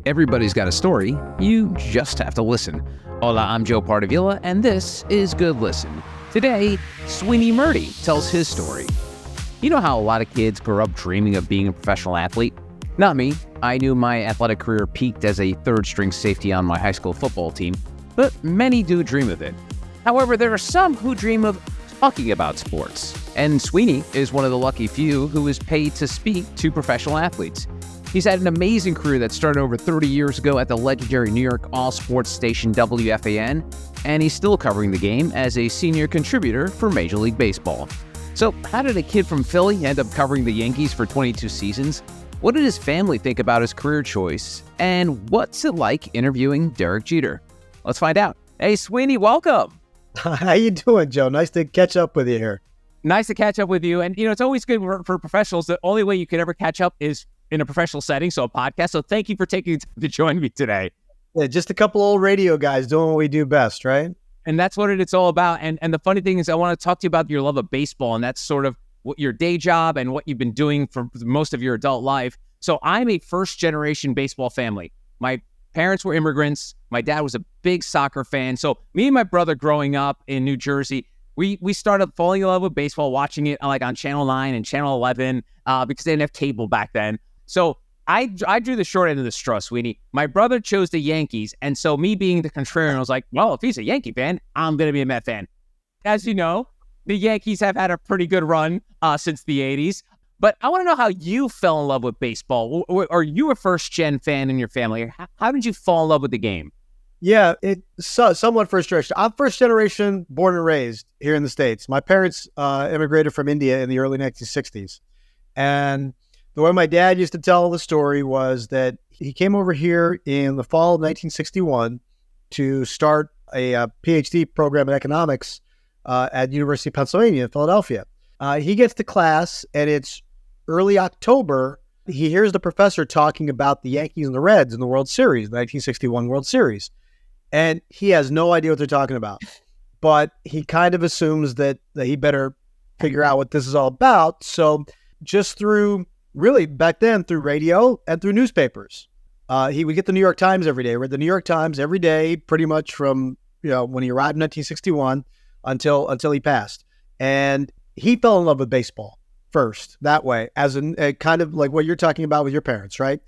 Everybody's got a story. You just have to listen. Hola, I'm Joe Pardavila, and this is Good Listen. Today, Sweeny Murti tells his story. You know how a lot of kids grow up dreaming of being a professional athlete? Not me. I knew my athletic career peaked as a third-string safety on my high school football team, but many do dream of it. However, there are some who dream of talking about sports, and Sweeny is one of the lucky few who is paid to speak to professional athletes. He's had an amazing career that started over 30 years ago at the legendary New York all-sports station WFAN, and he's still covering the game as a senior contributor for Major League Baseball. So how did a kid from Philly end up covering the Yankees for 22 seasons? What did his family think about his career choice? And what's it like interviewing Derek Jeter? Let's find out. Hey, Sweeny, welcome. How you doing, Joe? Nice to catch up with you here. Nice to catch up with you. And, it's always good for professionals. The only way you can ever catch up is in a professional setting, so a podcast. So thank you for taking the time to join me today. Yeah, just a couple old radio guys doing what we do best, right? And that's what it's all about. And the funny thing is I want to talk to you about your love of baseball, and that's sort of what your day job and what you've been doing for most of your adult life. So I'm a first-generation baseball family. My parents were immigrants. My dad was a big soccer fan. So me and my brother growing up in New Jersey, we started falling in love with baseball, watching it on Channel 9 and Channel 11 because they didn't have cable back then. So I drew the short end of the straw, Sweeny. My brother chose the Yankees, and so me being the contrarian, I was like, well, if he's a Yankee fan, I'm going to be a Met fan. As you know, the Yankees have had a pretty good run since the 80s. But I want to know how you fell in love with baseball. Are you a first-gen fan in your family? How did you fall in love with the game? Yeah, it's somewhat first generation. I'm first generation, born and raised here in the States. My parents immigrated from India in the early 1960s. And the way my dad used to tell the story was that he came over here in the fall of 1961 to start a PhD program in economics at University of Pennsylvania in Philadelphia. He gets to class, and it's early October. He hears the professor talking about the Yankees and the Reds in the World Series, the 1961 World Series. And he has no idea what they're talking about. But he kind of assumes that he better figure out what this is all about. So just really back then through radio and through newspapers. He would get the New York Times every day. Read the New York Times every day, pretty much from when he arrived in 1961 until he passed. And he fell in love with baseball first that way, as a kind of like what you're talking about with your parents, right?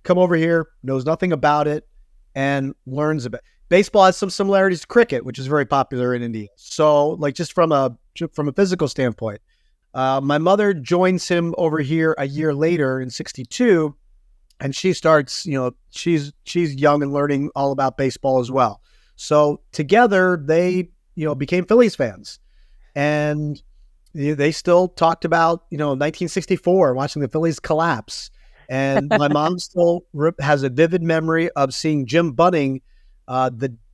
Come over here, knows nothing about it, and learns about it. Baseball has some similarities to cricket, which is very popular in India. So, like just from a physical standpoint. My mother joins him over here a year later in 62, and she starts, she's young and learning all about baseball as well. So together they, became Phillies fans, and they still talked about, 1964, watching the Phillies collapse. And my mom still has a vivid memory of seeing Jim Bunning,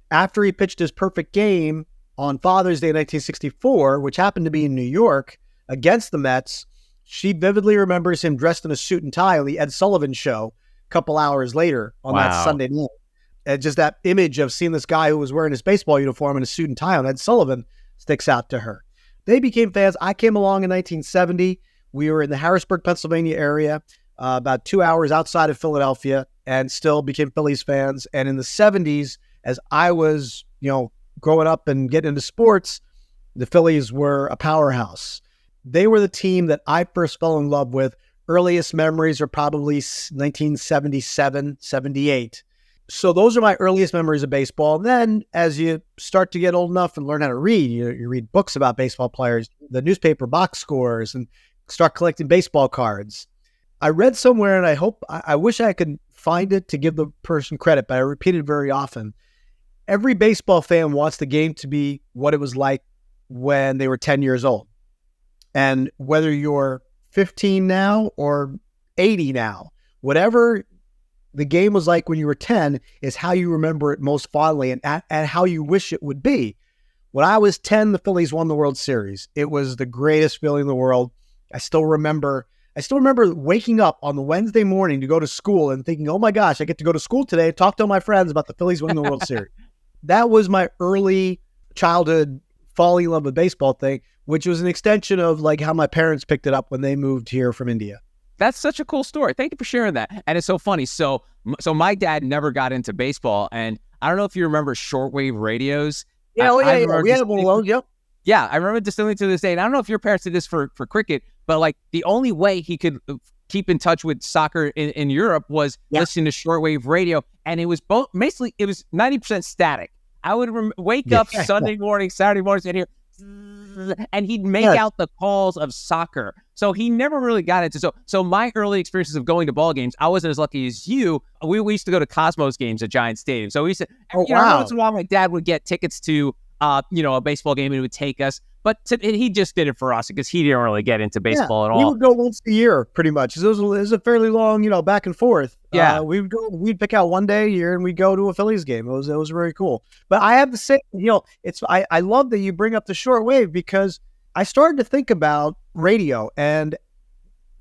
after he pitched his perfect game on Father's Day 1964, which happened to be in New York, against the Mets. She vividly remembers him dressed in a suit and tie on the Ed Sullivan Show a couple hours later on that Sunday night. And just that image of seeing this guy who was wearing his baseball uniform and a suit and tie on Ed Sullivan sticks out to her. They became fans. I came along in 1970. We were in the Harrisburg, Pennsylvania area, about 2 hours outside of Philadelphia, and still became Phillies fans. And in the 70s, as I was, growing up and getting into sports, the Phillies were a powerhouse. They were the team that I first fell in love with. Earliest memories are probably 1977, 78. So those are my earliest memories of baseball. And then as you start to get old enough and learn how to read, you read books about baseball players, the newspaper box scores, and start collecting baseball cards. I read somewhere, and I wish I could find it to give the person credit, but I repeat it very often. Every baseball fan wants the game to be what it was like when they were 10 years old. And whether you're 15 now or 80 now, whatever the game was like when you were 10 is how you remember it most fondly and how you wish it would be. When I was 10, the Phillies won the World Series. It was the greatest feeling in the world. I still remember waking up on the Wednesday morning to go to school and thinking, oh my gosh, I get to go to school today and talk to all my friends about the Phillies winning the World Series. That was my early childhood falling in love with baseball thing, which was an extension of like how my parents picked it up when they moved here from India. That's such a cool story. Thank you for sharing that. And it's so funny. So my dad never got into baseball, and I don't know if you remember shortwave radios. Yeah, I yeah. remember We had one of those. Yep. Yeah, I remember distinctly to this day. And I don't know if your parents did this for cricket, but like the only way he could keep in touch with soccer in Europe was listening to shortwave radio, and it was both basically it was 90% static. I would wake up Sunday morning, Saturday mornings, and hear, and he'd make out the calls of soccer. So he never really got into so my early experiences of going to ball games, I wasn't as lucky as you. We used to go to Cosmos games at Giant Stadium. So we used to, every once in a while, my dad would get tickets to a baseball game, and he would take us. But he just did it for us because he didn't really get into baseball at all. We would go once a year, pretty much. It was a fairly long, back and forth. Yeah, we'd pick out one day a year, and we'd go to a Phillies game. It was very cool. But I have to say, I love that you bring up the shortwave, because I started to think about radio and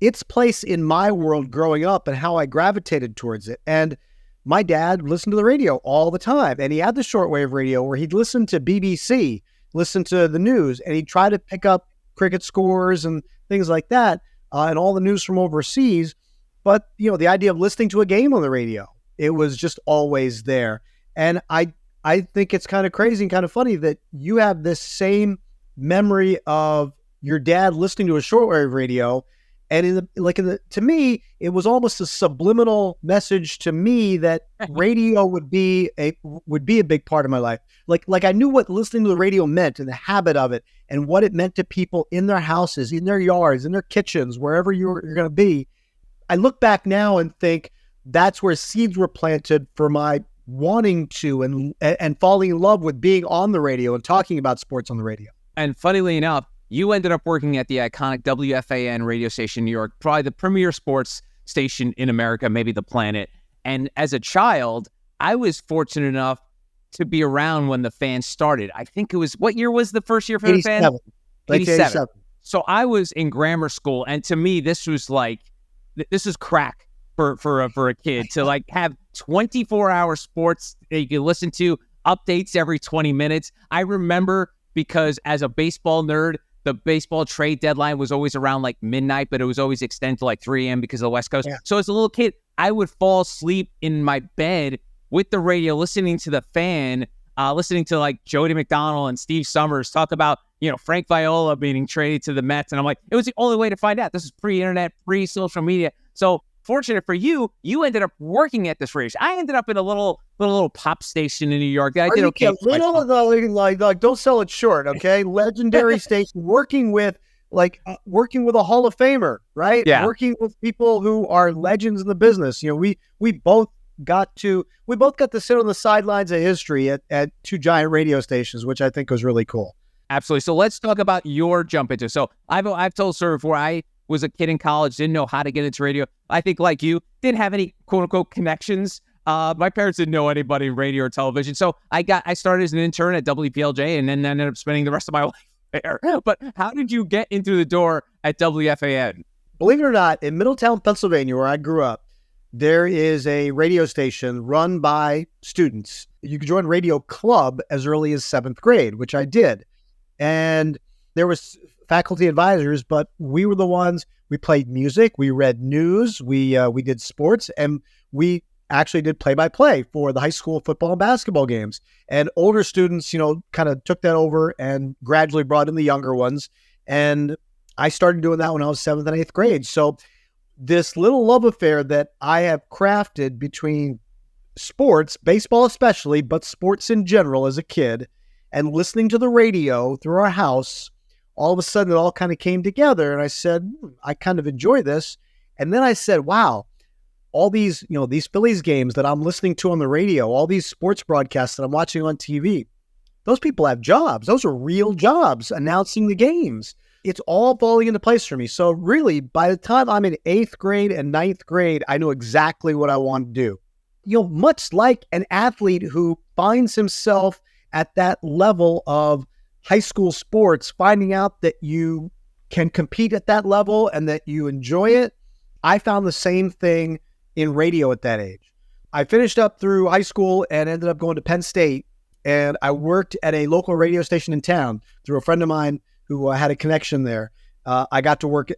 its place in my world growing up and how I gravitated towards it. And my dad listened to the radio all the time, and he had the shortwave radio where he'd listen to BBC, listen to the news, and he'd try to pick up cricket scores and things like that, and all the news from overseas. But, the idea of listening to a game on the radio, it was just always there. And I think it's kind of crazy and kind of funny that you have this same memory of your dad listening to a shortwave radio. And to me, it was almost a subliminal message to me that radio would be a big part of my life. Like I knew what listening to the radio meant and the habit of it, and what it meant to people in their houses, in their yards, in their kitchens, wherever you're going to be. I look back now and think that's where seeds were planted for my wanting to and falling in love with being on the radio and talking about sports on the radio. And funnily enough, you ended up working at the iconic WFAN radio station in New York, probably the premier sports station in America, maybe the planet. And as a child, I was fortunate enough to be around when the fan started. I think it was, what year was the first year for the fan? 87. So I was in grammar school, and to me, this is crack for a kid to like have 24-hour sports that you can listen to, updates every 20 minutes. I remember, because as a baseball nerd, the baseball trade deadline was always around like midnight, but it was always extended to like 3 a.m. because of the West Coast. Yeah. So as a little kid, I would fall asleep in my bed with the radio, listening to the fan, listening to like Jody McDonald and Steve Summers talk about, Frank Viola being traded to the Mets. And I'm like, it was the only way to find out. This is pre-internet, pre-social media. So fortunate for you, you ended up working at this radio. I ended up in a little pop station in New York. I did okay. Like, don't sell it short, okay? Legendary station, working with a Hall of Famer, right? Yeah. Working with people who are legends in the business. We both got to sit on the sidelines of history at two giant radio stations, which I think was really cool. Absolutely. So let's talk about your jump into. So I've told Sir before, I was a kid in college, didn't know how to get into radio. I think like you, didn't have any quote unquote connections. My parents didn't know anybody in radio or television. So I started as an intern at WPLJ and then ended up spending the rest of my life there. But how did you get into the door at WFAN? Believe it or not, in Middletown, Pennsylvania, where I grew up, there is a radio station run by students. You could join Radio Club as early as 7th grade, which I did. And there was faculty advisors, but we were the ones, we played music, we read news, we did sports, and we actually did play-by-play for the high school football and basketball games. And older students, kind of took that over and gradually brought in the younger ones. And I started doing that when I was 7th and 8th grade. So this little love affair that I have crafted between sports, baseball especially, but sports in general as a kid, and listening to the radio through our house, all of a sudden it all kind of came together. And I said, I kind of enjoy this. And then I said, wow, all these, these Phillies games that I'm listening to on the radio, all these sports broadcasts that I'm watching on TV, those people have jobs. Those are real jobs, announcing the games. It's all falling into place for me. So really, by the time I'm in 8th grade and 9th grade, I know exactly what I want to do. Much like an athlete who finds himself at that level of high school sports, finding out that you can compete at that level and that you enjoy it. I found the same thing in radio at that age. I finished up through high school and ended up going to Penn State, and I worked at a local radio station in town through a friend of mine who had a connection there. I got to work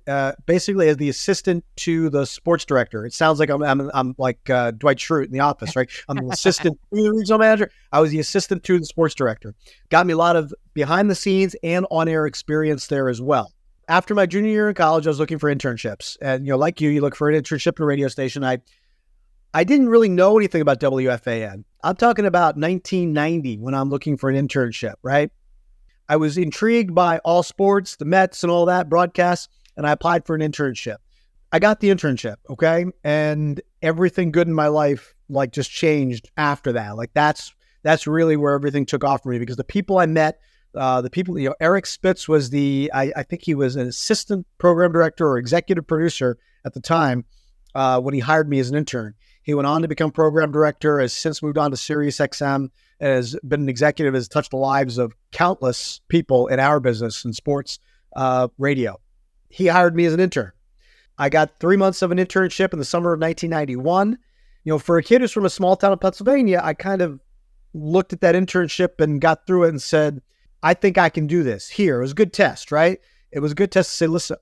basically as the assistant to the sports director. It sounds like I'm like Dwight Schrute in The Office, right? I'm the assistant to the regional manager. I was the assistant to the sports director. Got me a lot of behind the scenes and on air experience there as well. After my junior year in college, I was looking for internships, and like you look for an internship in a radio station. I didn't really know anything about WFAN. I'm talking about 1990 when I'm looking for an internship, right? I was intrigued by all sports, the Mets and all that broadcasts, and I applied for an internship. I got the internship, okay? And everything good in my life like just changed after that. Like that's really where everything took off for me, because the people I met, Eric Spitz was I think he was an assistant program director or executive producer at the time when he hired me as an intern. He went on to become program director, has since moved on to Sirius XM, has been an executive, has touched the lives of countless people in our business and sports radio. He hired me as an intern. I got 3 months of an internship in the summer of 1991. For a kid who's from a small town of Pennsylvania, I kind of looked at that internship and got through it and said, I think I can do this. Here, it was a good test, right? It was a good test to say, listen,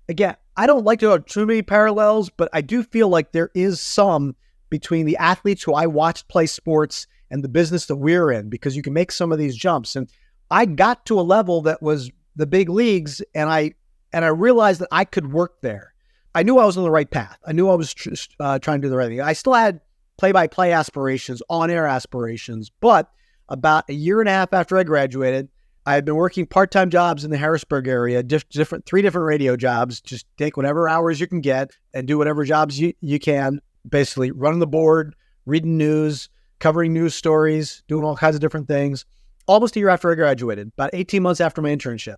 again, I don't like to draw too many parallels, but I do feel like there is some between the athletes who I watched play sports and the business that we're in, because you can make some of these jumps. And I got to a level that was the big leagues, and I realized that I could work there. I knew I was on the right path. I knew I was trying to do the right thing. I still had play-by-play aspirations, on-air aspirations, but about a year and a half after I graduated, I had been working part-time jobs in the Harrisburg area, three different radio jobs. Just take whatever hours you can get and do whatever jobs you can, basically running the board, reading news, covering news stories, doing all kinds of different things. Almost a year after I graduated, about 18 months after my internship,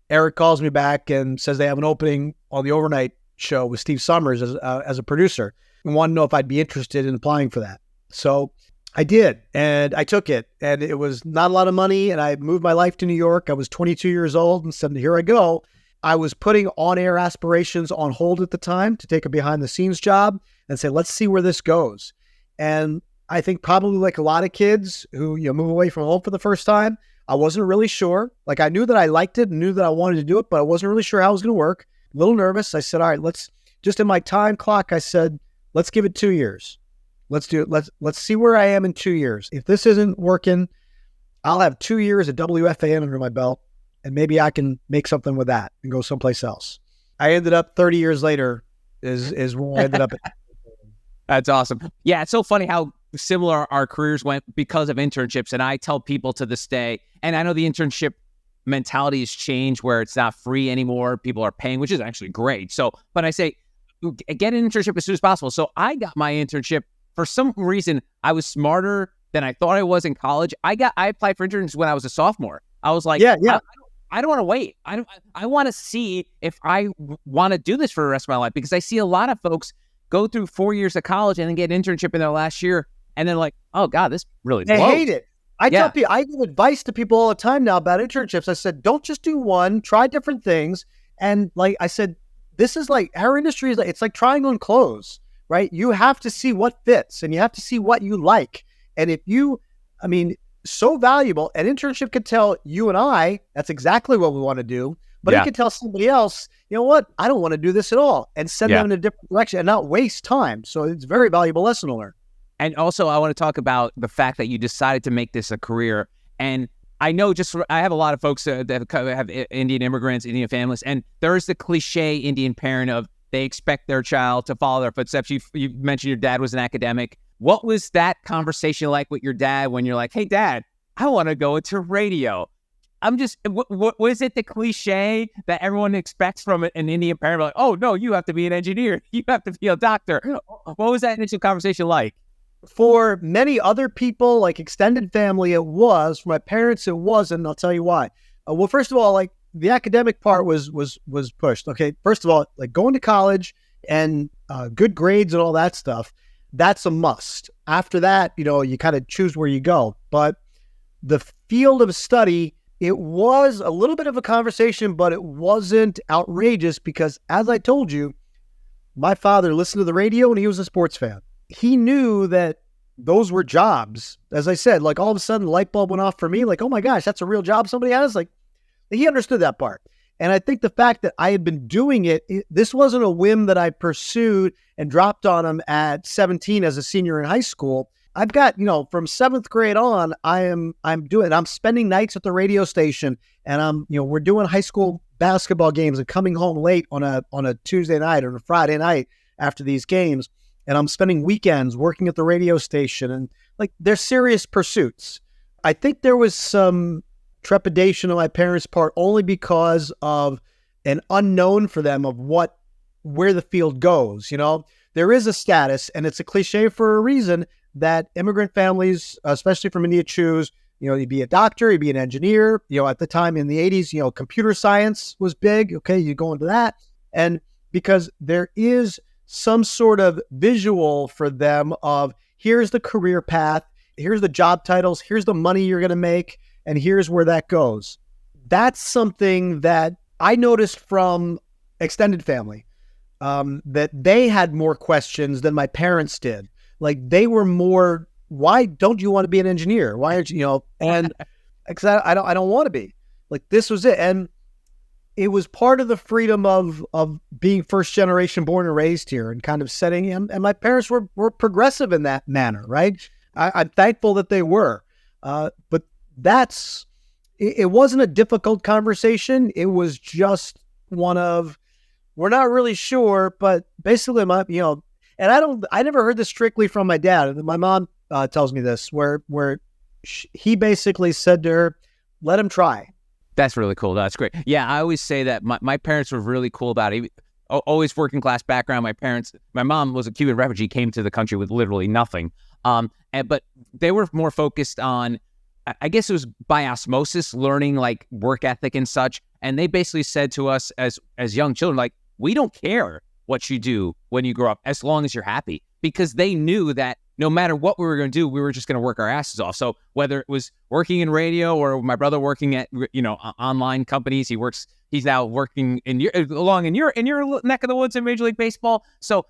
Eric calls me back and says they have an opening on the overnight show with Steve Summers as a producer, and wanted to know if I'd be interested in applying for that. So I did, and I took it, and it was not a lot of money, and I moved my life to New York. I was 22 years old and said, here I go. I was putting on-air aspirations on hold at the time to take a behind-the-scenes job and say, let's see where this goes. And I think probably like a lot of kids who move away from home for the first time, I wasn't really sure. Like, I knew that I liked it and knew that I wanted to do it, but I wasn't really sure how it was going to work. A little nervous. I said, all right, just in my time clock, I said, let's give it 2 years. Let's do it. Let's see where I am in 2 years. If this isn't working, I'll have 2 years at WFAN under my belt, and maybe I can make something with that and go someplace else. I ended up 30 years later is where I ended up at. That's awesome. Yeah, it's so funny how similar our careers went because of internships. And I tell people to this day, and I know the internship mentality has changed where it's not free anymore. People are paying, which is actually great. So, but I say, get an internship as soon as possible. So I got my internship. For some reason, I was smarter than I thought I was in college. I applied for interns when I was a sophomore. I was like, yeah. I don't want to wait. I want to see if I want to do this for the rest of my life, because I see a lot of folks go through 4 years of college and then get an internship in their last year, and then like, oh God, this really blows. I hate it. Tell people, I give advice to people all the time now about internships. I said, don't just do one, try different things. And like I said, this is like, our industry is like, it's like trying on clothes, right? You have to see what fits, and you have to see what you like. And if so valuable, an internship could tell you and I, that's exactly what we want to do. But it could tell somebody else, you know what, I don't want to do this at all, and send them in a different direction and not waste time. So it's a very valuable lesson to learn. And also, I want to talk about the fact that you decided to make this a career. And I know I have a lot of folks that have Indian immigrants, Indian families, and there's the cliche Indian parent of they expect their child to follow their footsteps. You mentioned your dad was an academic. What was that conversation like with your dad when you're like, hey, Dad, I want to go into radio? What was it the cliche that everyone expects from an Indian parent? Like, oh, no, you have to be an engineer. You have to be a doctor. What was that initial conversation like? For many other people, like extended family, it was. For my parents, it wasn't. And I'll tell you why. Well, first of all, like the academic part was pushed. Okay, first of all, like going to college and good grades and all that stuff, that's a must. After that, you kind of choose where you go. But the field of study, it was a little bit of a conversation, but it wasn't outrageous because, as I told you, my father listened to the radio and he was a sports fan. He knew that those were jobs. As I said, like all of a sudden the light bulb went off for me. Like, oh my gosh, that's a real job somebody has. Like, he understood that part. And I think the fact that I had been doing this wasn't a whim that I pursued and dropped on them at 17 as a senior in high school. I've got, from 7th grade on, I'm spending nights at the radio station, and we're doing high school basketball games and coming home late on a Tuesday night or a Friday night after these games. And I'm spending weekends working at the radio station, and they're serious pursuits. I think there was some trepidation on my parents' part only because of an unknown for them of where the field goes. There is a status, and it's a cliche for a reason, that immigrant families, especially from India, choose. You'd be a doctor, you'd be an engineer. At the time in the 80s, computer science was big. Okay, you go into that. And because there is some sort of visual for them of, here's the career path, here's the job titles, here's the money you're going to make, and here's where that goes. That's something that I noticed from extended family, that they had more questions than my parents did. They were more, why don't you want to be an engineer? Why aren't you, and because I don't want to be. This was it. And it was part of the freedom of being first generation born and raised here and kind of setting in. And my parents were progressive in that manner, right? I'm thankful that they were. But it wasn't a difficult conversation. It was just one of, we're not really sure, but basically and I never heard this strictly from my dad. My mom tells me this, where he basically said to her, let him try. That's really cool. That's great. Yeah, I always say that my parents were really cool about it. Always working class background. My mom was a Cuban refugee, came to the country with literally nothing. But they were more focused on, I guess it was by osmosis, learning work ethic and such. And they basically said to us as young children, we don't care what you do when you grow up, as long as you're happy, because they knew that no matter what we were going to do, we were just going to work our asses off. So whether it was working in radio or my brother working at, online companies, he's now working in your neck of the woods in Major League Baseball. So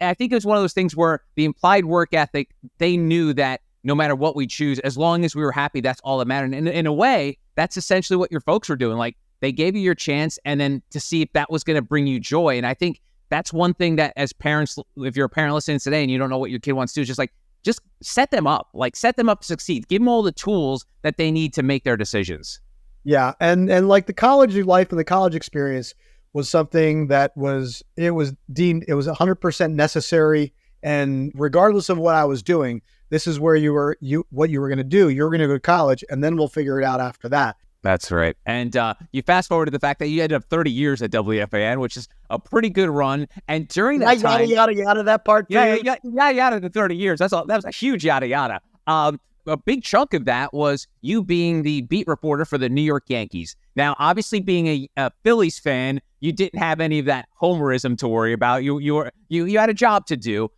I think it was one of those things where the implied work ethic, they knew that no matter what we choose, as long as we were happy, that's all that mattered. And in a way, that's essentially what your folks were doing. They gave you your chance, and then to see if that was going to bring you joy. And I think that's one thing that as parents, if you're a parent listening today and you don't know what your kid wants to do, just set them up, set them up to succeed. Give them all the tools that they need to make their decisions. Yeah. And the college life and the college experience was something that was deemed, it was 100% necessary. And regardless of what I was doing, this is where what you were going to do. You're going to go to college, and then we'll figure it out after that. That's right. And you fast forward to the fact that you ended up 30 years at WFAN, which is a pretty good run. And during that time, yada that part. Yeah, the 30 years. That was a huge yada yada. A big chunk of that was you being the beat reporter for the New York Yankees. Now, obviously, being a Phillies fan, you didn't have any of that homerism to worry about. You had a job to do.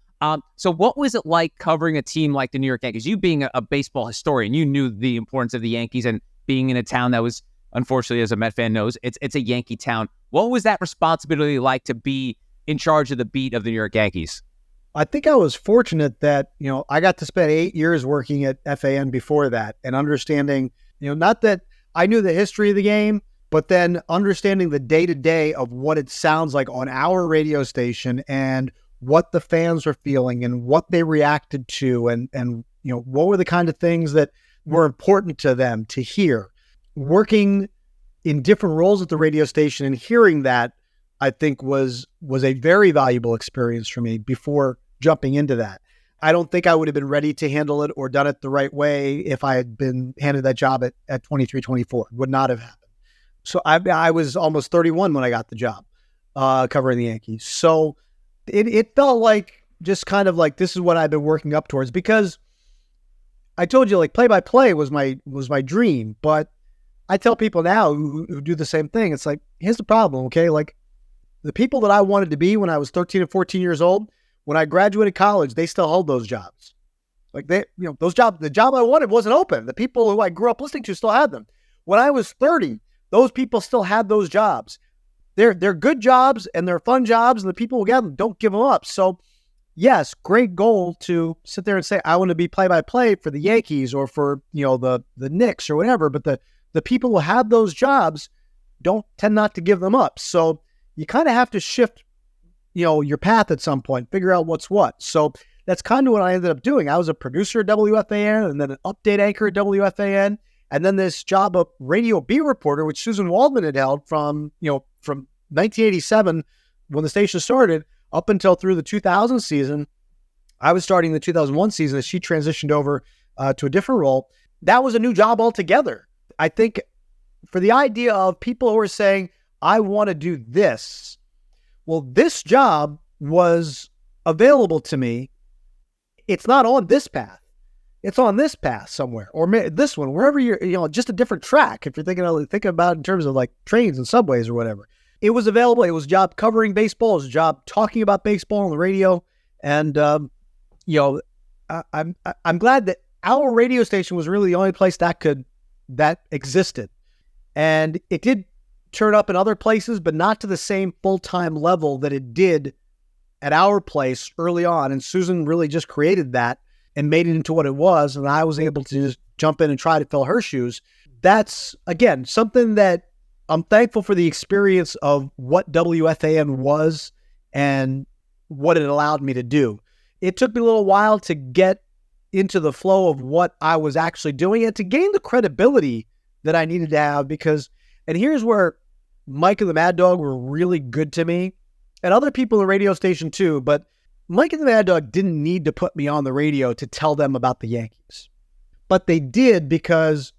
So what was it like covering a team like the New York Yankees? You being a baseball historian, you knew the importance of the Yankees and being in a town that was, unfortunately, as a Met fan knows, it's a Yankee town. What was that responsibility like to be in charge of the beat of the New York Yankees? I think I was fortunate that, I got to spend 8 years working at FAN before that and understanding, not that I knew the history of the game, but then understanding the day-to-day of what it sounds like on our radio station and what the fans are feeling and what they reacted to and what were the kind of things that were important to them to hear. Working in different roles at the radio station and hearing that, I think was a very valuable experience for me before jumping into that. I don't think I would have been ready to handle it or done it the right way if I had been handed that job at 23, 24. It would not have happened. So I was almost 31 when I got the job covering the Yankees. So it felt like just kind of like this is what I've been working up towards, because I told you play-by-play was my dream, but I tell people now who do the same thing. It's here's the problem. Okay. The people that I wanted to be when I was 13 and 14 years old, when I graduated college, they still hold those jobs. Those jobs, the job I wanted wasn't open. The people who I grew up listening to still had them. When I was 30, those people still had those jobs. They're good jobs and they're fun jobs, and the people who get them don't give them up. So yes, great goal to sit there and say, I want to be play-by-play for the Yankees or for, the Knicks or whatever. But the people who have those jobs, don't tend not to give them up. So you kind of have to shift, your path at some point, figure out what's what. So that's kind of what I ended up doing. I was a producer at WFAN and then an update anchor at WFAN. And then this job of radio beat reporter, which Susan Waldman had held from 1987 when the station started up until through the 2000 season. I was starting the 2001 season as she transitioned over to a different role. That was a new job altogether. I think for the idea of people who are saying, I want to do this. Well, this job was available to me. It's not on this path. It's on this path somewhere, or this one, wherever you're, just a different track. If you're thinking about it in terms of like trains and subways or whatever, it was available. It was a job covering baseball. It was a job talking about baseball on the radio. And, I'm glad that our radio station was really the only place that existed. And it did turn up in other places, but not to the same full-time level that it did at our place early on. And Susan really just created that and made it into what it was. And I was able to just jump in and try to fill her shoes. That's, again, something that I'm thankful for, the experience of what WFAN was and what it allowed me to do. It took me a little while to get into the flow of what I was actually doing and to gain the credibility that I needed to have, because, and here's where Mike and the Mad Dog were really good to me, and other people in the radio station too, but Mike and the Mad Dog didn't need to put me on the radio to tell them about the Yankees. But they did because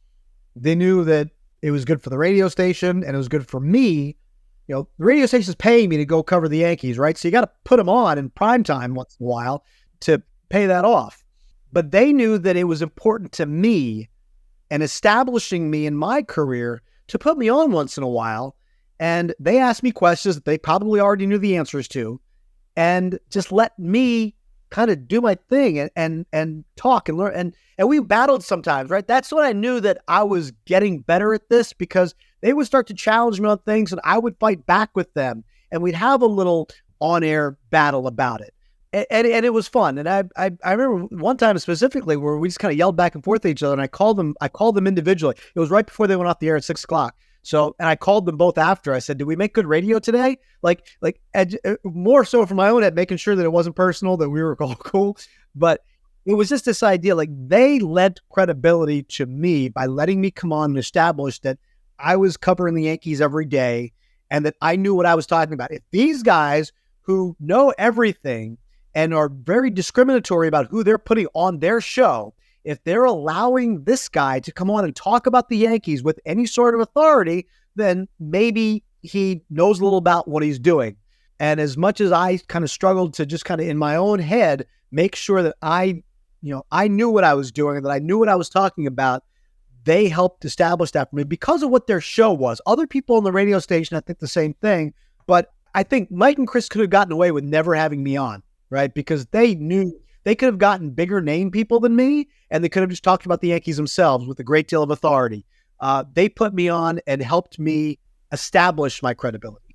they knew that it was good for the radio station and it was good for me. The radio station is paying me to go cover the Yankees, right? So you got to put them on in prime time once in a while to pay that off. But they knew that it was important to me and establishing me in my career to put me on once in a while. And they asked me questions that they probably already knew the answers to, and just let me kind of do my thing and talk and learn. And we battled sometimes, right? That's when I knew that I was getting better at this, because they would start to challenge me on things and I would fight back with them, and we'd have a little on-air battle about it. And it was fun. And I remember one time specifically where we just kind of yelled back and forth at each other, and I called them individually. It was right before they went off the air at 6:00. So, and I called them both after. I said, did we make good radio today? Like more so for my own head, making sure that it wasn't personal, that we were all cool. But it was just this idea, like they lent credibility to me by letting me come on and establish that I was covering the Yankees every day and that I knew what I was talking about. If these guys who know everything and are very discriminatory about who they're putting on their show, if they're allowing this guy to come on and talk about the Yankees with any sort of authority, then maybe he knows a little about what he's doing. And as much as I kind of struggled to just kind of in my own head, make sure that I knew what I was doing, that I knew what I was talking about, they helped establish that for me because of what their show was. Other people on the radio station, I think the same thing, but I think Mike and Chris could have gotten away with never having me on, right? Because they knew they could have gotten bigger name people than me, and they could have just talked about the Yankees themselves with a great deal of authority. They put me on and helped me establish my credibility.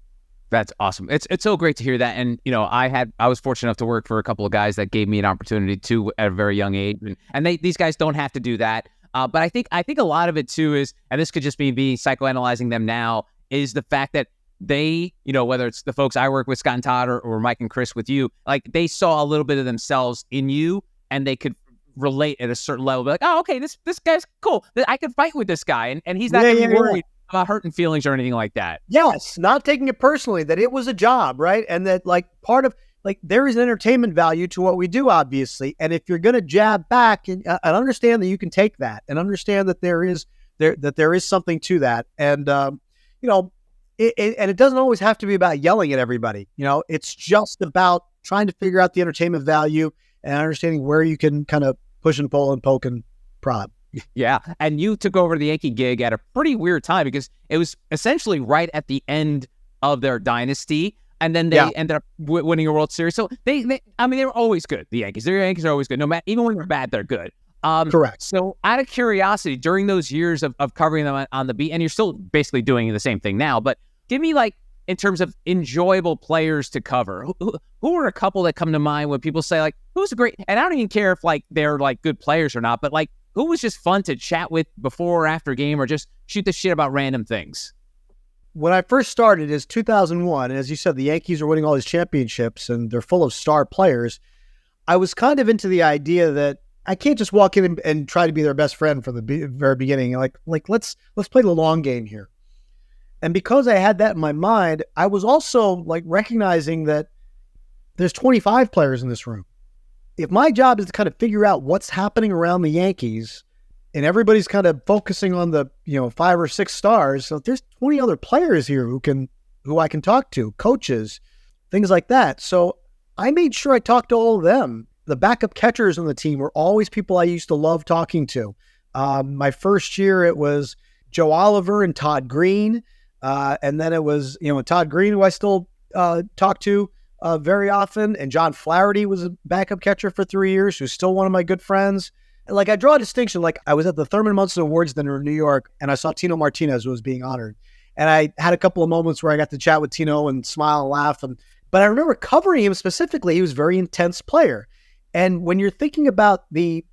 That's awesome. It's so great to hear that. And, I was fortunate enough to work for a couple of guys that gave me an opportunity too at a very young age. And these guys don't have to do that. But I think a lot of it too is, and this could just be me psychoanalyzing them now, is the fact that they, whether it's the folks I work with, Scott and Todd, or Mike and Chris with you, like they saw a little bit of themselves in you, and they could relate at a certain level. Be like, oh, okay, this guy's cool. I could fight with this guy, and he's not going to be worried about hurting feelings or anything like that. Yes, not taking it personally, that it was a job, right? And that like part of, like there is an entertainment value to what we do, obviously. And if you're going to jab back and understand that you can take that, and understand that there is something to that. And, it doesn't always have to be about yelling at everybody. It's just about trying to figure out the entertainment value and understanding where you can kind of push and pull and poke and prod. Yeah. And you took over the Yankee gig at a pretty weird time, because it was essentially right at the end of their dynasty. And then they ended up winning a World Series. So they were always good. The Yankees are always good. No matter, even when they're bad, they're good. Correct. So out of curiosity, during those years of covering them on the beat, and you're still basically doing the same thing now, but give me, like, in terms of enjoyable players to cover, who are a couple that come to mind when people say, like, who's a great, and I don't even care if, like, they're, like, good players or not, but, like, who was just fun to chat with before or after game, or just shoot the shit about random things? when I first started is 2001. And as you said, the Yankees are winning all these championships and they're full of star players. I was kind of into the idea that I can't just walk in and try to be their best friend from the very beginning. Like let's play the long game here. And because I had that in my mind, I was also like recognizing that there's 25 players in this room. If my job is to kind of figure out what's happening around the Yankees and everybody's kind of focusing on the, 5 or 6 stars, so there's 20 other players here who I can talk to, coaches, things like that. So I made sure I talked to all of them. The backup catchers on the team were always people I used to love talking to. My first year, it was Joe Oliver and Todd Green. And then it was, Todd Green, who I still talk to very often. And John Flaherty was a backup catcher for 3 years, who's still one of my good friends. And like, I draw a distinction. Like, I was at the Thurman Munson Awards dinner in New York, and I saw Tino Martinez, who was being honored. And I had a couple of moments where I got to chat with Tino and smile and laugh. But I remember covering him specifically. He was a very intense player. And when you're thinking about the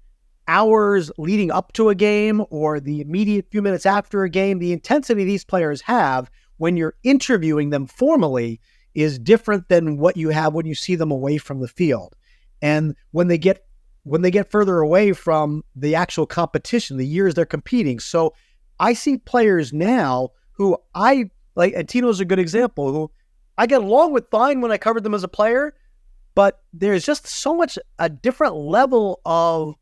hours leading up to a game or the immediate few minutes after a game, the intensity these players have when you're interviewing them formally is different than what you have when you see them away from the field. And when they get further away from the actual competition, the years they're competing. So I see players now who I like, and Tino's a good example, who I get along with fine when I covered them as a player, but there's just so much a different level of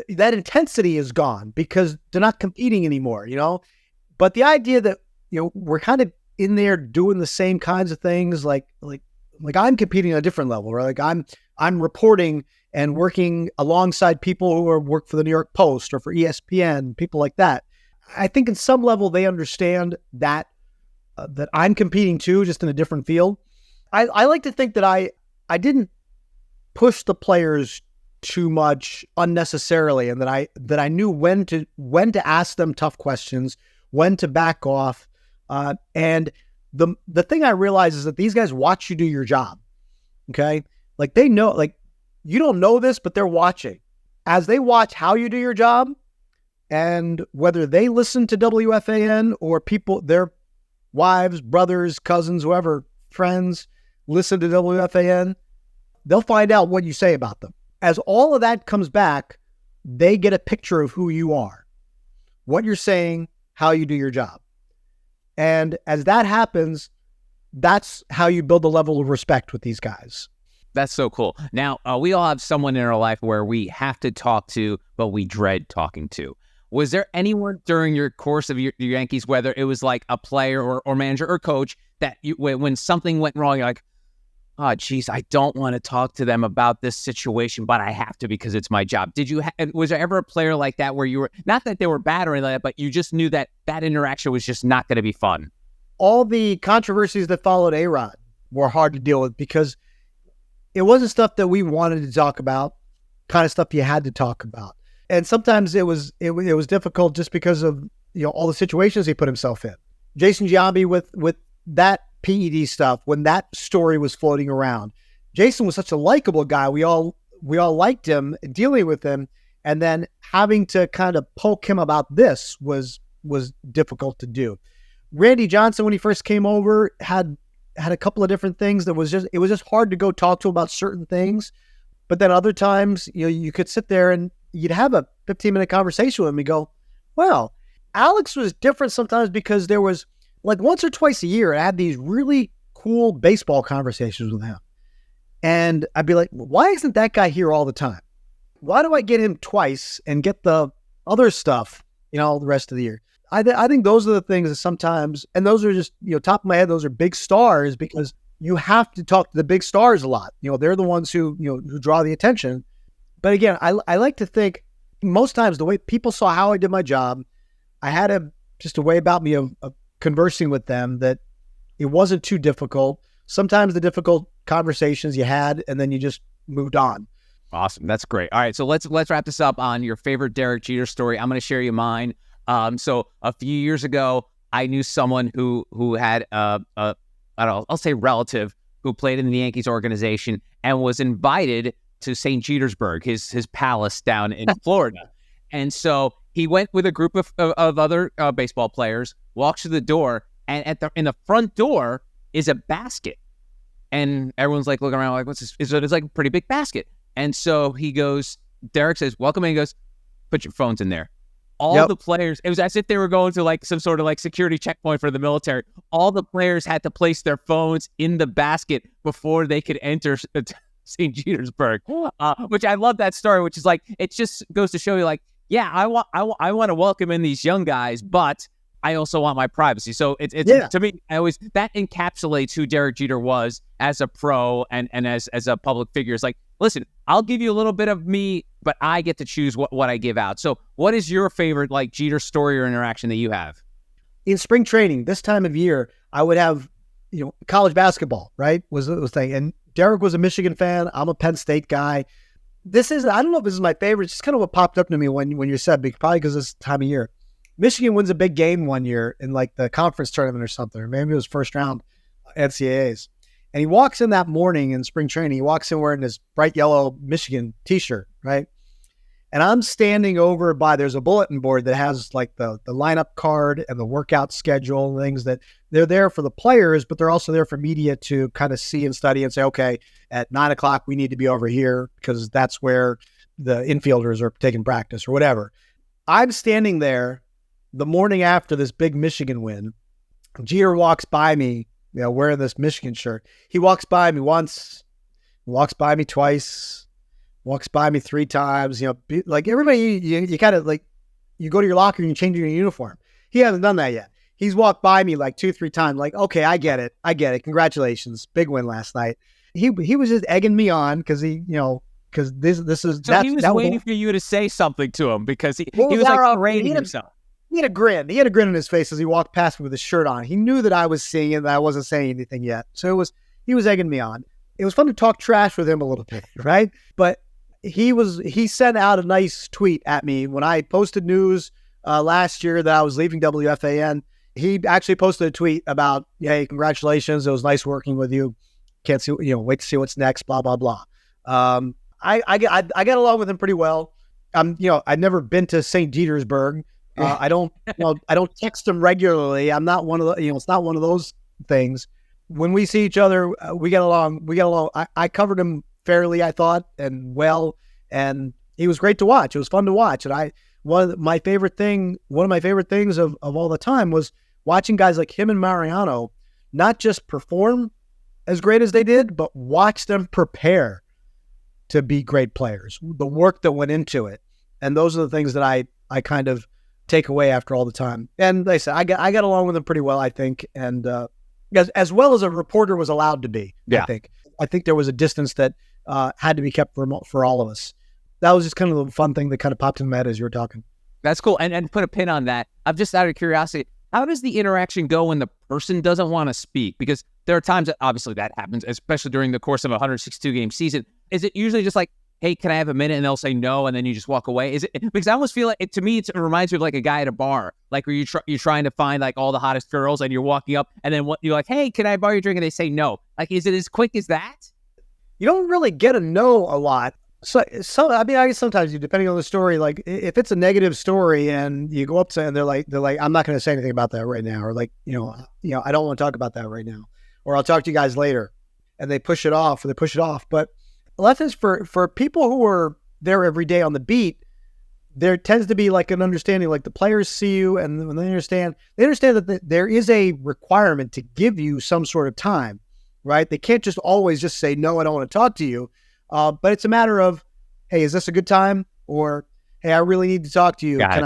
that intensity is gone because they're not competing anymore, But the idea that, we're kind of in there doing the same kinds of things, like I'm competing at a different level, right? Like I'm reporting and working alongside people who work for the New York Post or for ESPN, people like that. I think in some level they understand that that I'm competing too, just in a different field. I like to think that I didn't push the players too much unnecessarily, and that I knew when to ask them tough questions, when to back off. And the thing I realize is that these guys watch you do your job. Okay. Like they know, like you don't know this, but they're watching. As they watch how you do your job and whether they listen to WFAN or people, their wives, brothers, cousins, whoever, friends listen to WFAN, they'll find out what you say about them. As all of that comes back, they get a picture of who you are, what you're saying, how you do your job. And as that happens, that's how you build a level of respect with these guys. That's so cool. Now, we all have someone in our life where we have to talk to, but we dread talking to. Was there anyone during your course of your Yankees, whether it was like a player or manager or coach, that when something went wrong, you're like, oh, geez, I don't want to talk to them about this situation, but I have to because it's my job. Was there ever a player like that where you were, not that they were bad or anything like that, but you just knew that interaction was just not going to be fun? All the controversies that followed A-Rod were hard to deal with because it wasn't stuff that we wanted to talk about, kind of stuff you had to talk about. And sometimes it was difficult just because of all the situations he put himself in. Jason Giambi with that PED stuff, when that story was floating around, Jason was such a likable guy. We all liked him, dealing with him, and then having to kind of poke him about this was difficult to do. Randy Johnson, when he first came over, had a couple of different things it was just hard to go talk to him about certain things. But then other times, you could sit there and you'd have a 15-minute conversation with him and go, well, Alex was different sometimes because there was like once or twice a year, I had these really cool baseball conversations with him. And I'd be like, why isn't that guy here all the time? Why do I get him twice and get the other stuff, the rest of the year? I think those are the things that sometimes, and those are just, top of my head, those are big stars because you have to talk to the big stars a lot. They're the ones who draw the attention. But again, I like to think most times the way people saw how I did my job, I had just a way about me of conversing with them that it wasn't too difficult. Sometimes the difficult conversations you had, and then you just moved on. Awesome. That's great. All right. So let's wrap this up on your favorite Derek Jeter story. I'm going to share you mine. So a few years ago, I knew someone who had I'll say relative who played in the Yankees organization and was invited to St. Petersburg, his palace down in Florida. And so he went with a group of other baseball players, walks through the door, and in the front door is a basket. And everyone's like looking around like, what's this? It's like a pretty big basket. And so Derek says, welcome in. He goes, put your phones in there. All the players, it was as if they were going to like some sort of like security checkpoint for the military. All the players had to place their phones in the basket before they could enter St. Petersburg, which I love that story, which is like, it just goes to show you like, yeah, I want to welcome in these young guys, but I also want my privacy. So it's to me, that encapsulates who Derek Jeter was as a pro and as a public figure. It's like, listen, I'll give you a little bit of me, but I get to choose what I give out. So what is your favorite like Jeter story or interaction that you have? In spring training, this time of year, I would have, college basketball, right? Was thing. And Derek was a Michigan fan. I'm a Penn State guy. I don't know if this is my favorite. It's just kind of what popped up to me when you said, probably because this time of year. Michigan wins a big game one year in like the conference tournament or something, or maybe it was first round NCAAs. And he walks in that morning in spring training. He walks in wearing his bright yellow Michigan t-shirt, right? And I'm standing over there's a bulletin board that has like the lineup card and the workout schedule and things that they're there for the players, but they're also there for media to kind of see and study and say, okay, at 9:00, we need to be over here because that's where the infielders are taking practice or whatever. I'm standing there the morning after this big Michigan win. Jeter walks by me, wearing this Michigan shirt. He walks by me once, walks by me twice, walks by me 3 times. Like everybody, you kind of like, you go to your locker and you change your uniform. He hasn't done that yet. He's walked by me like 2-3 times. Like, okay, I get it. Congratulations, big win last night. He was just egging me on because because this is. So he was waiting for you to say something to him because he was like parading himself. He had a grin. He had a grin on his face as he walked past me with his shirt on. He knew that I was seeing it, that I wasn't saying anything yet. So he was egging me on. It was fun to talk trash with him a little bit, right? But he sent out a nice tweet at me when I posted news last year that I was leaving WFAN. He actually posted a tweet about, hey, congratulations. It was nice working with you. Can't see, wait to see what's next, blah, blah, blah. I got along with him pretty well. I've never been to St. Petersburg. I don't text him regularly. I'm not one of the, it's not one of those things. When we see each other, we get along. I covered him fairly, I thought, and well, and he was great to watch. It was fun to watch. And one of my favorite things of all the time was watching guys like him and Mariano, not just perform as great as they did, but watch them prepare to be great players, the work that went into it. And those are the things that I kind of take away after all the time. And like I said, I got along with them pretty well, I think. And as well as a reporter was allowed to be, yeah. I think there was a distance that had to be kept for all of us. That was just kind of the fun thing that kind of popped in my head as you were talking. That's cool. And put a pin on that. I'm just out of curiosity, how does the interaction go when the person doesn't want to speak? Because there are times that obviously that happens, especially during the course of a 162-game season. Is it usually just like, hey, can I have a minute? And they'll say no, and then you just walk away. Is it because I almost feel like to me, it reminds me of like a guy at a bar, like where you're trying to find like all the hottest girls, and you're walking up, and then you're like, hey, can I borrow your drink? And they say no. Like, is it as quick as that? You don't really get a no a lot. So I mean, I guess sometimes depending on the story, like if it's a negative story and you go up to and they're like, I'm not going to say anything about that right now, or like, I don't want to talk about that right now, or I'll talk to you guys later, and they push it off. But a lot of times for people who are there every day on the beat, there tends to be like an understanding, like the players see you and when they understand that there is a requirement to give you some sort of time, right? They can't just always just say, no, I don't want to talk to you. But it's a matter of, hey, is this a good time? Or, hey, I really need to talk to you. Can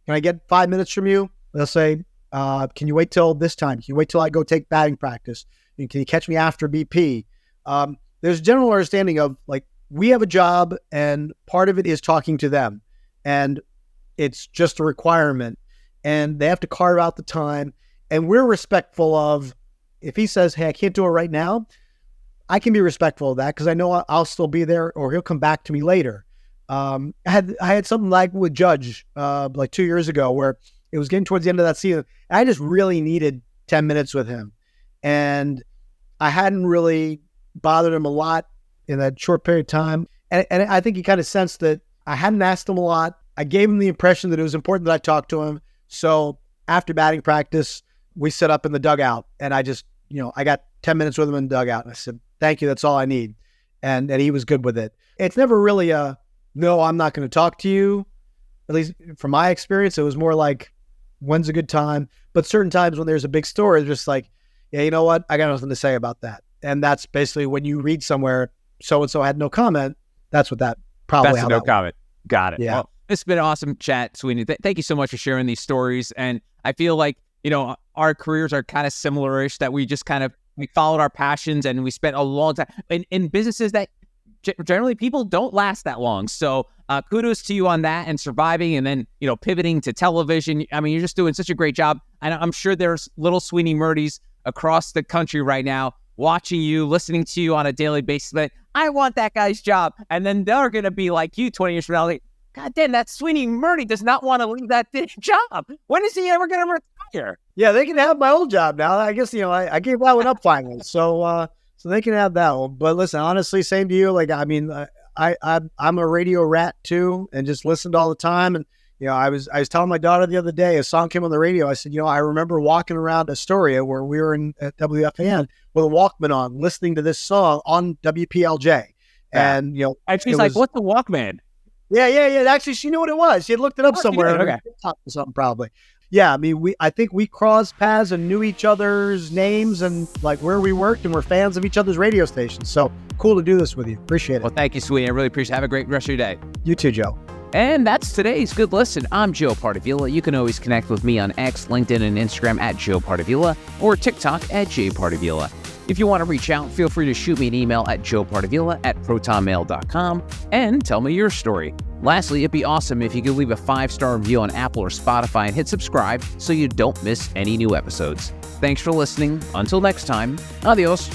I get 5 minutes from you? They'll say, can you wait till this time? Can you wait till I go take batting practice? Can you catch me after BP? There's a general understanding of like, we have a job and part of it is talking to them, and it's just a requirement, and they have to carve out the time, and we're respectful of, if he says, hey, I can't do it right now, I can be respectful of that because I know I'll still be there, or he'll come back to me later. I had something like with Judge like 2 years ago where it was getting towards the end of that season. I just really needed 10 minutes with him, and I hadn't really bothered him a lot in that short period of time. And I think he kind of sensed that I hadn't asked him a lot. I gave him the impression that it was important that I talk to him. So after batting practice, we set up in the dugout, and I just, I got 10 minutes with him in the dugout, and I said, thank you, that's all I need. And he was good with it. It's never really no, I'm not going to talk to you. At least from my experience, it was more like, when's a good time? But certain times when there's a big story, it's just like, yeah, you know what? I got nothing to say about that. And that's basically when you read somewhere, so-and-so had no comment. That's what that probably That's how no that comment. Got it. Yeah. Well, it's been an awesome chat, Sweeny. Thank you so much for sharing these stories. And I feel like, our careers are kind of similar-ish, that we just kind of, we followed our passions and we spent a long time in businesses that generally people don't last that long. So kudos to you on that and surviving, and then, pivoting to television. I mean, you're just doing such a great job. And I'm sure there's little Sweeny Murtis across the country right now watching you, listening to you on a daily basis. But I want that guy's job. And then they're going to be like you 20 years from now. Like, God damn, that Sweeny Murti does not want to leave that job. When is he ever going to retire? Yeah, they can have my old job now. I guess, I gave that one up finally. So they can have that one. But listen, honestly, same to you. Like, I mean, I'm a radio rat too, and just listened all the time. And, I was telling my daughter the other day, a song came on the radio. I said, I remember walking around Astoria where we were at WFAN with a Walkman on, listening to this song on WPLJ. And, and she's like, what's the Walkman? Yeah. Actually, she knew what it was. She had looked it up somewhere. Okay. Something probably. Yeah, I mean, I think we crossed paths and knew each other's names and like where we worked, and we're fans of each other's radio stations. So cool to do this with you. Appreciate it. Well, thank you, Sweeny. I really appreciate it. Have a great rest of your day. You too, Joe. And that's today's Good Listen. I'm Joe Pardavila. You can always connect with me on X, LinkedIn, and Instagram at Joe Pardavila, or TikTok at J Pardavila. If you want to reach out, feel free to shoot me an email at joepardavila@protonmail.com and tell me your story. Lastly, it'd be awesome if you could leave a 5-star review on Apple or Spotify and hit subscribe so you don't miss any new episodes. Thanks for listening. Until next time, adios.